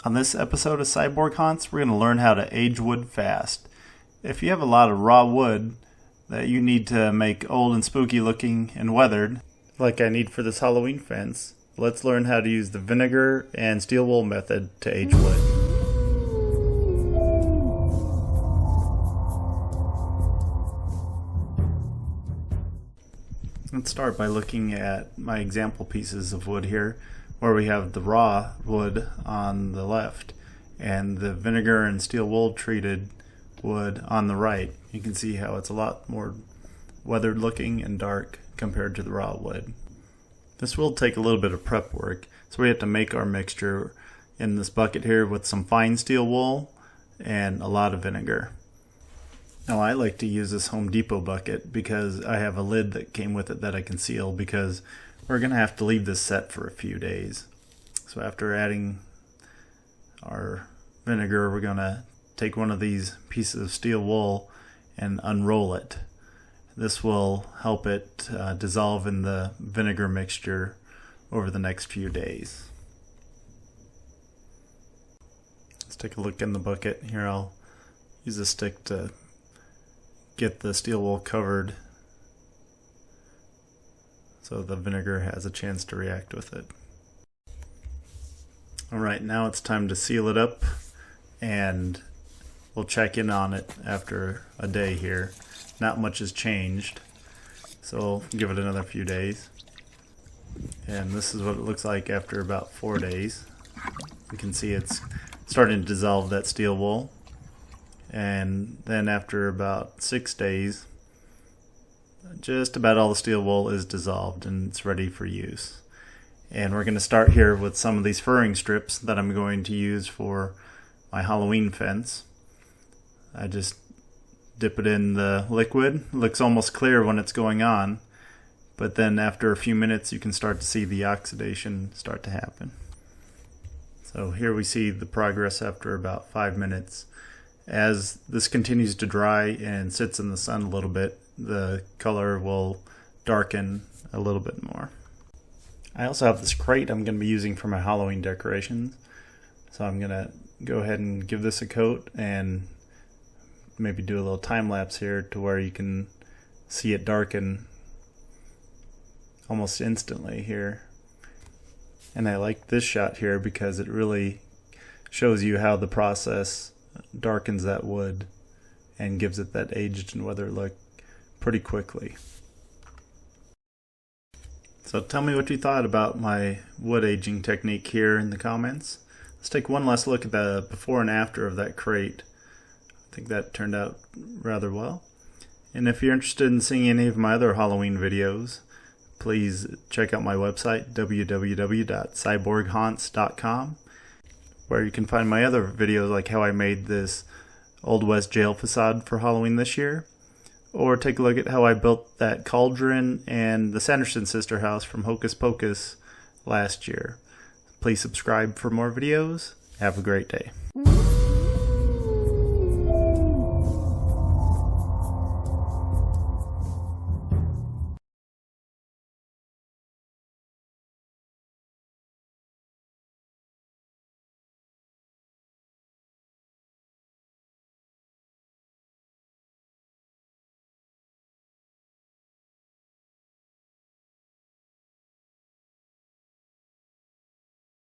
On this episode of Cyborg Haunts, we're going to learn how to age wood fast. If you have a lot of raw wood that you need to make old and spooky looking and weathered, like I need for this Halloween fence, let's learn how to use the vinegar and steel wool method to age wood. Let's start by looking at my example pieces of wood here, where we have the raw wood on the left and the vinegar and steel wool treated wood on the right. You can see how it's a lot more weathered looking and dark compared to the raw wood. This will take a little bit of prep work, so we have to make our mixture in this bucket here with some fine steel wool and a lot of vinegar. Now I like to use this Home Depot bucket because I have a lid that came with it that I can seal, because we're going to have to leave this set for a few days. So after adding our vinegar, we're going to take one of these pieces of steel wool and unroll it. This will help it dissolve in the vinegar mixture over the next few days. Let's take a look in the bucket. Here I'll use a stick to get the steel wool covered so the vinegar has a chance to react with it. Alright, now it's time to seal it up, and we'll check in on it after a day here. Not much has changed, so we'll give it another few days. And this is what it looks like after about 4 days. You can see it's starting to dissolve that steel wool. And then after about 6 days, just about all the steel wool is dissolved and it's ready for use. And we're going to start here with some of these furring strips that I'm going to use for my Halloween fence. I just dip it in the liquid. It looks almost clear when it's going on, but then after a few minutes you can start to see the oxidation start to happen. So here we see the progress after about 5 minutes. As this continues to dry and sits in the sun a little bit, the color will darken a little bit more. I also have this crate I'm going to be using for my Halloween decorations, so I'm going to go ahead and give this a coat and maybe do a little time lapse here to where you can see it darken almost instantly here. And I like this shot here because it really shows you how the process darkens that wood and gives it that aged and weathered look pretty quickly. So tell me what you thought about my wood aging technique here in the comments. Let's take one last look at the before and after of that crate. I think that turned out rather well. And if you're interested in seeing any of my other Halloween videos, please check out my website, www.cyborghaunts.com, where you can find my other videos like how I made this Old West jail facade for Halloween this year, or take a look at how I built that cauldron and the Sanderson sister house from Hocus Pocus last year. Please subscribe for more videos. Have a great day.